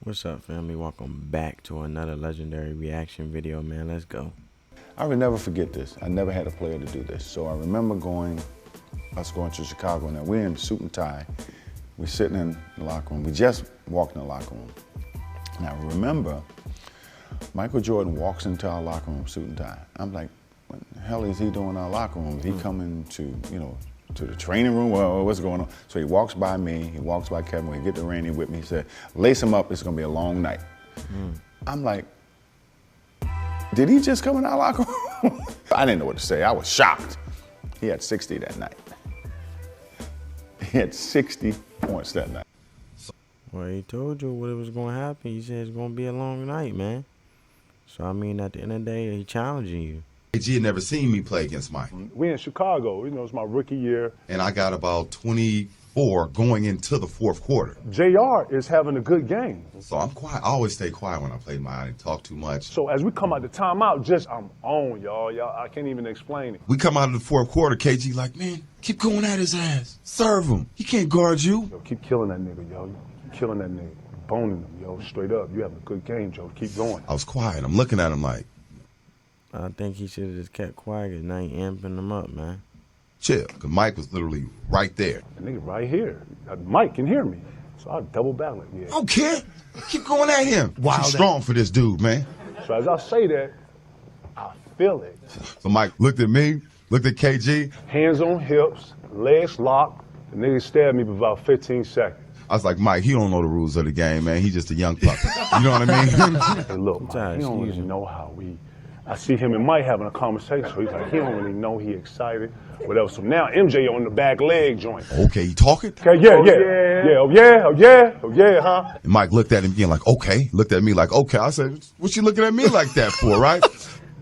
What's up, family? Welcome back to another legendary reaction video, man. Let's go. I will never forget this. I never had a player to do this. So I remember us going to Chicago. Now we're in suit and tie. We're sitting in the locker room. We just walked in the locker room. Now remember, Michael Jordan walks into our locker room, suit and tie. I'm like, what the hell is he doing in our locker room? Is he coming to, to the training room? Well, what's going on? So he walks by me, he walks by Kevin, we get to Randy with me, he said, lace him up, it's gonna be a long night. I'm like, did he just come in our locker room? I didn't know what to say, I was shocked. He had 60 that night. He had 60 points that night. Well, he told you what was going to happen. He said it's going to be a long night, man. So, I mean, at the end of the day, he challenging you. KG had never seen me play against Mike. We in Chicago, it's my rookie year. And I got about 24 going into the fourth quarter. JR is having a good game. So I'm quiet. I always stay quiet when I play Mike. I didn't talk too much. So as we come out the timeout, I'm on, y'all. I can't even explain it. We come out of the fourth quarter, KG like, man, keep going at his ass. Serve him. He can't guard you. Yo, keep killing that nigga, yo. Keep killing that nigga. Boning him, yo. Straight up. You having a good game, Joe. Keep going. I was quiet. I'm looking at him like, I think he should have just kept quiet and now he amping him up, man. chill. Because Mike was literally right there. The nigga right here. Mike can hear me. So I double back like, yeah. I don't care. Keep going at him. Too strong for this dude, man. So as I say that, I feel it. So Mike looked at me, looked at KG. Hands on hips, legs locked. The nigga stabbed me for about 15 seconds. I was like, Mike, he don't know the rules of the game, man. He's just a young puppy. You know what I mean? Hey, look, Mike, he don't really know how I see him and Mike having a conversation. So he's like, he don't really know he excited, whatever. So now MJ on the back leg joint. Okay, he talking? Okay, yeah, huh? And Mike looked at him again like, okay. Looked at me like, okay. I said, what you looking at me like that for, right?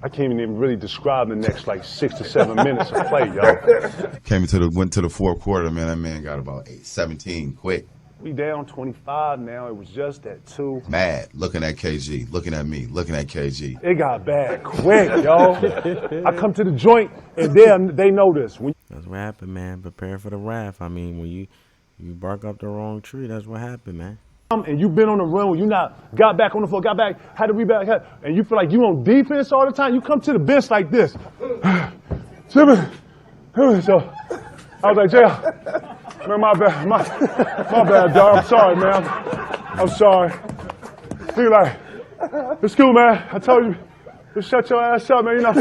I can't even really describe the next like 6 to 7 minutes of play, yo. Went to the fourth quarter, man. That man got about 17 quick. We down 25 now. It was just that 2. Mad, looking at KG, looking at me, looking at KG. It got bad quick, yo. I come to the joint and they know this. That's what happened, man. Prepare for the wrath. I mean, when you bark up the wrong tree, that's what happened, man. And you've been on the run when you not got back on the floor, got back, had to rebound, and you feel like you on defense all the time. You come to the bench like this. So I was like, Jay, man, my bad, dog. I'm sorry, man. I'm sorry. He like, it's cool, man. I told you, just shut your ass up, man. You're not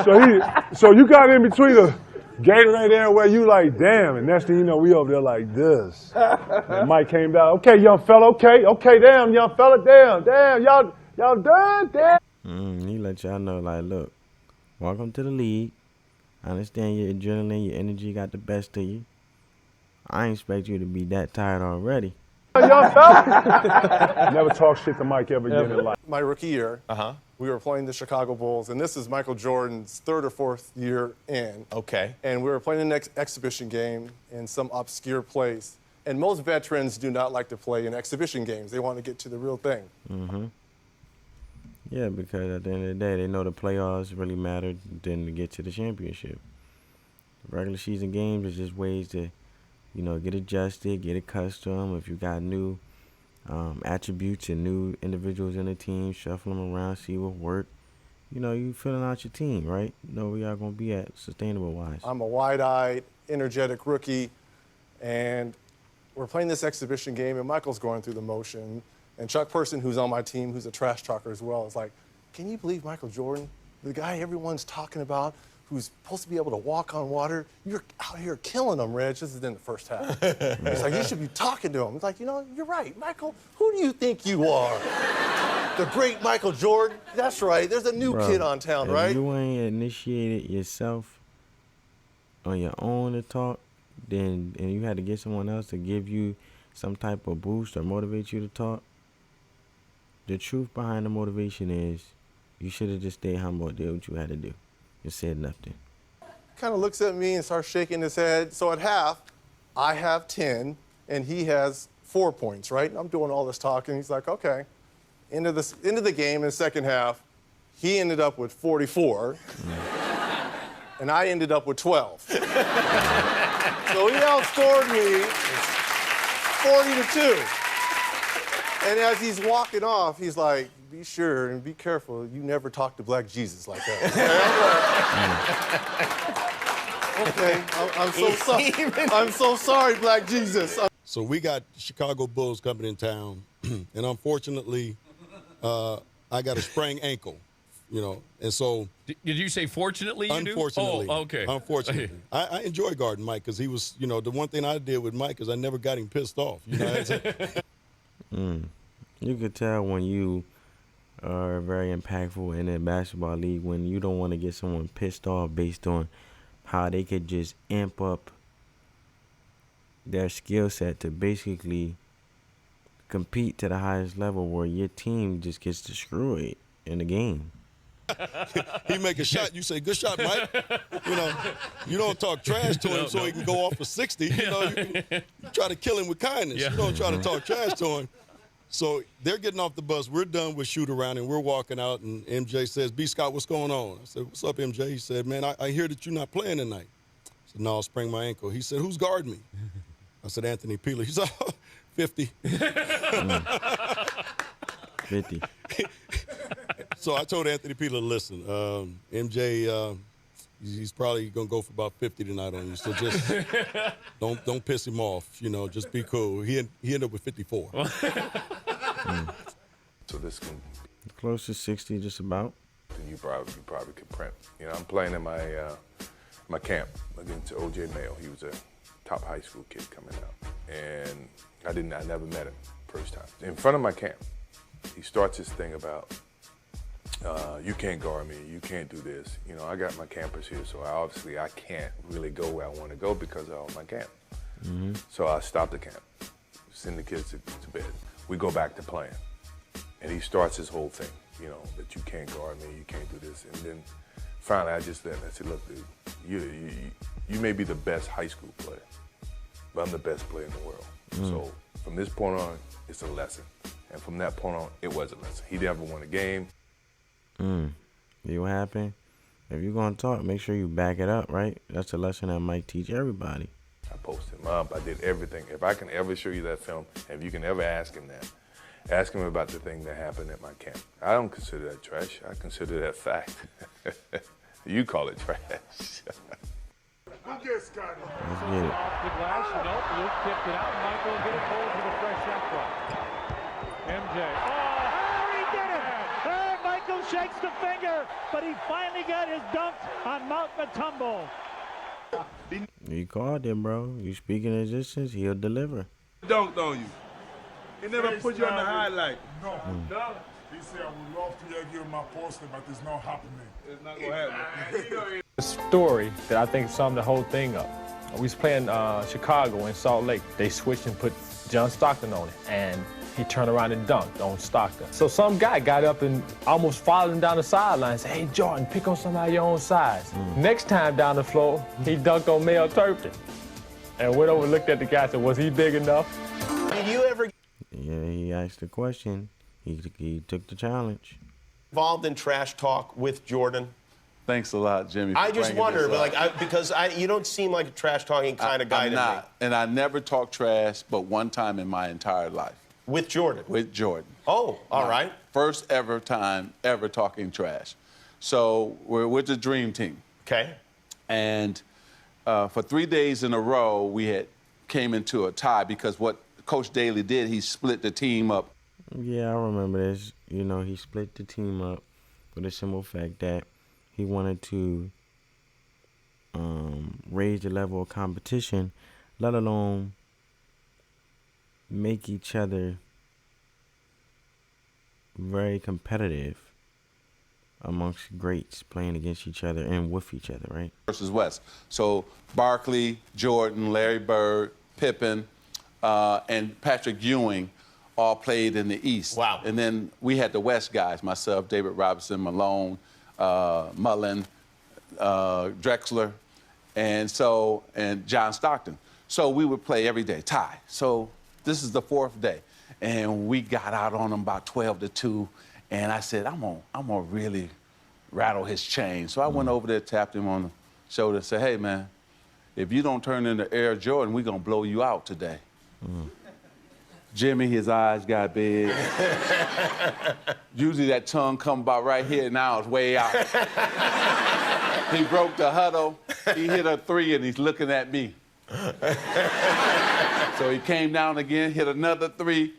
fun. So you got in between the Gatorade there where you like, damn, and next thing you know, we over there like this. And Mike came down, okay, young fella, okay, damn, young fella, damn, y'all done, damn. He let y'all know, like, look, welcome to the league. I understand your adrenaline, your energy got the best of you. I ain't expect you to be that tired already. Young fella. Never talk shit to Mike ever again in life. My rookie year, we were playing the Chicago Bulls, and this is Michael Jordan's 3rd or 4th year in. Okay. And we were playing an exhibition game in some obscure place. And most veterans do not like to play in exhibition games. They want to get to the real thing. Yeah, because at the end of the day, they know the playoffs really matter than to get to the championship. Regular season games is just ways to, get adjusted, get accustomed. If you got new attributes and new individuals in the team, shuffle them around, see what work. You filling out your team, right? Know where y'all going to be at sustainable-wise. I'm a wide-eyed, energetic rookie, and we're playing this exhibition game, and Michael's going through the motion. And Chuck Person, who's on my team, who's a trash talker as well, is like, can you believe Michael Jordan, the guy everyone's talking about, who's supposed to be able to walk on water, you're out here killing him, Reg. This is in the first half. He's like, you should be talking to him. He's like, you're right, Michael, who do you think you are? The great Michael Jordan? That's right, there's a new kid on town, right? If you ain't initiated yourself on your own to talk, and you had to get someone else to give you some type of boost or motivate you to talk, the truth behind the motivation is you should have just stayed humble and did what you had to do. Just said nothing. Kind of looks at me and starts shaking his head. So at half, I have 10, and he has 4 points, right? I'm doing all this talking. He's like, okay. Into the game in the second half, he ended up with 44, and I ended up with 12. So he outscored me 40-2. And as he's walking off, he's like, be sure and be careful. You never talk to Black Jesus like that. Okay, I'm so sorry. I'm so sorry, Black Jesus. So we got Chicago Bulls coming in town, and unfortunately, I got a sprained ankle, you know, and so. Did you say fortunately? Unfortunately. Oh, okay. Unfortunately, I enjoy guarding Mike because he was, you know, the one thing I did with Mike is I never got him pissed off. You know. You could tell when you are very impactful in a basketball league when you don't want to get someone pissed off based on how they could just amp up their skill set to basically compete to the highest level where your team just gets destroyed in the game. He make a shot, you say, good shot, Mike. You know, you don't talk trash to him so he can go off for 60. You know, you try to kill him with kindness. Yeah. You don't try to talk trash to him. So they're getting off the bus. We're done with shoot around, and we're walking out, and MJ says, B. Scott, what's going on? I said, what's up, MJ? He said, man, I hear that you're not playing tonight. I said, no, I sprained my ankle. He said, who's guarding me? I said, Anthony Peeler. He said, 50. 50. So I told Anthony Peeler, listen, MJ, he's probably going to go for about 50 tonight on you. So just don't piss him off, you know, just be cool. He ended up with 54. So this can Close to 60, just about. you probably could print. You know, I'm playing in my my camp against O.J. Mayo. He was a top high school kid coming out, and I never met him first time. In front of my camp, he starts this thing about you can't guard me, you can't do this. You know, I got my campers here, so I can't really go where I want to go because of all my camp. Mm-hmm. So I stop the camp, send the kids to bed. We go back to playing. And he starts his whole thing, you know, that you can't guard me, you can't do this. And then finally I just let him, I said, look, dude, you may be the best high school player, but I'm the best player in the world. So from this point on, it's a lesson. And from that point on, it was a lesson. He never won a game. See what happened? If you're going to talk, make sure you back it up, right? That's a lesson that might teach everybody. I posted him up, I did everything. If I can ever show you that film, if you can ever ask him that, ask him about the thing that happened at my camp. I don't consider that trash. I consider that fact. You call it trash. Who gets Scotty? Let's get it. Off the glass, and Luke kicked it out. Michael will get it forward to the fresh shot clock. MJ. Oh, he did it! Hey, Michael shakes the finger, but he finally got his dunk on Mount Matumbo. You called him, bro. You speak in existence, he'll deliver. Dunked on you. He never put you on the highlight. No. He said, I would love to give him my poster, but it's not happening. It's not going to happen. The story that I think summed the whole thing up. We was playing Chicago in Salt Lake. They switched and put John Stockton on it, and he turned around and dunked on Stockton. So some guy got up and almost followed him down the sideline and said, hey, Jordan, pick on somebody your own size. Next time down the floor, he dunked on Mel Turpin. And went over and looked at the guy and said, was he big enough? Did you ever Yeah, he asked the question. He took the challenge. involved in trash talk with Jordan? Thanks a lot, Jimmy. I just wonder, but because you don't seem like a trash talking kind of guy I'm to not. me. And I never talked trash, but one time in my entire life. With Jordan? With Jordan. Oh, all right. First ever time ever talking trash. So we're with the Dream Team. Okay. And for 3 days in a row, we had came into a tie because what Coach Daly did, he split the team up. Yeah, I remember this. You know, he split the team up for the simple fact that he wanted to raise the level of competition, let alone make each other very competitive amongst greats playing against each other and with each other, right? Versus West. So Barkley, Jordan, Larry Bird, Pippen, and Patrick Ewing all played in the East. Wow. And then we had the West guys, myself, David Robinson, Malone, Mullen, Drexler, and John Stockton. So we would play every day, tie. So this is the fourth day. And we got out on them about 12-2. And I said, I'm gonna really rattle his chain. So I went over there, tapped him on the shoulder, and said, hey, man, if you don't turn into Air Jordan, we're gonna blow you out today. Jimmy, his eyes got big. Usually that tongue come about right here, now it's way out. He broke the huddle, he hit a 3, and he's looking at me. So he came down again, hit another 3.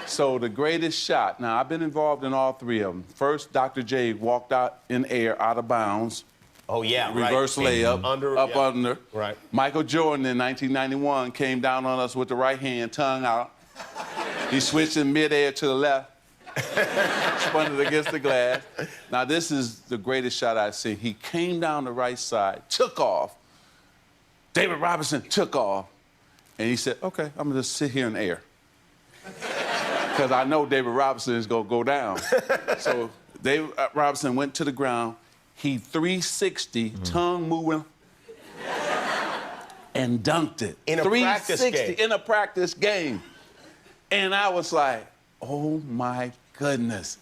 So the greatest shot, now I've been involved in all 3 of them. First, Dr. J walked out in air, out of bounds. Oh, yeah, Reverse layup, under. Right. Michael Jordan in 1991 came down on us with the right hand, tongue out. He switched in midair to the left, spun it against the glass. Now, this is the greatest shot I've seen. He came down the right side, took off. David Robinson took off. And he said, okay, I'm gonna just sit here in the air. Because I know David Robinson is gonna go down. So David Robinson went to the ground. He 360, tongue moving, and dunked it. In a practice game. In a practice game. And I was like, oh my goodness.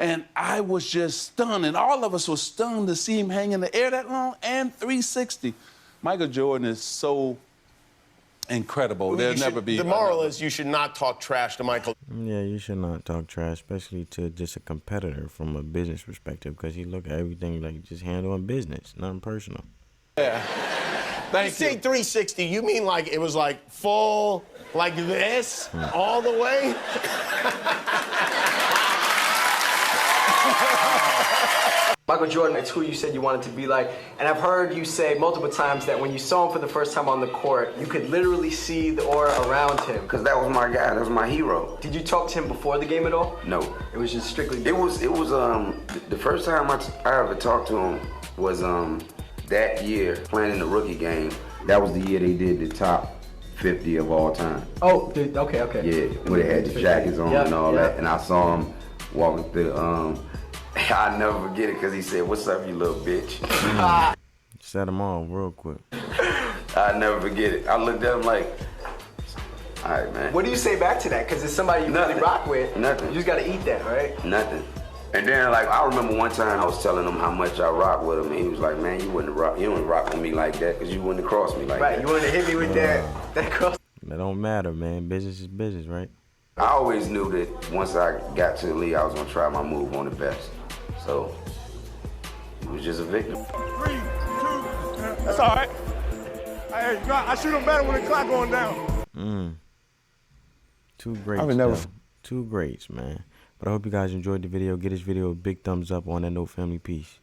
And I was just stunned, and all of us were stunned to see him hang in the air that long and 360. Michael Jordan is so incredible. There'll never be. The moral is you should not talk trash to Michael. Yeah, you should not talk trash, especially to just a competitor from a business perspective, because he look at everything like just handling business, nothing personal. Yeah. Thank you. Say 360, you mean like it was like full, like this, all the way? Michael Jordan, it's who you said you wanted to be like. And I've heard you say multiple times that when you saw him for the first time on the court, you could literally see the aura around him. Because that was my guy, that was my hero. Did you talk to him before the game at all? No. It was just strictly... It was the first time I ever talked to him was that year, playing in the rookie game. That was the year they did the top 50 of all time. Oh, okay. Yeah, where they had the jackets on and all that. And I saw him walking through, I'll never forget it because he said, "What's up, you little bitch?" Set him off real quick. I'll never forget it. I looked at him like, all right, man. What do you say back to that? Because it's somebody you really rock with. Nothing. You just got to eat that, right? Nothing. And then, like, I remember one time I was telling him how much I rock with him, and he was like, "Man, you wouldn't rock with me like that because you wouldn't have crossed me like that." Right, you wouldn't have hit me with that cross. That don't matter, man. Business is business, right? I always knew that once I got to the league, I was gonna try my move on the best. So, he was just a victim. 3, 2, that's all right. Hey, I shoot him better when the clock going down. Two greats, two greats, man. But I hope you guys enjoyed the video. Get this video a big thumbs up on that note, family. Peace.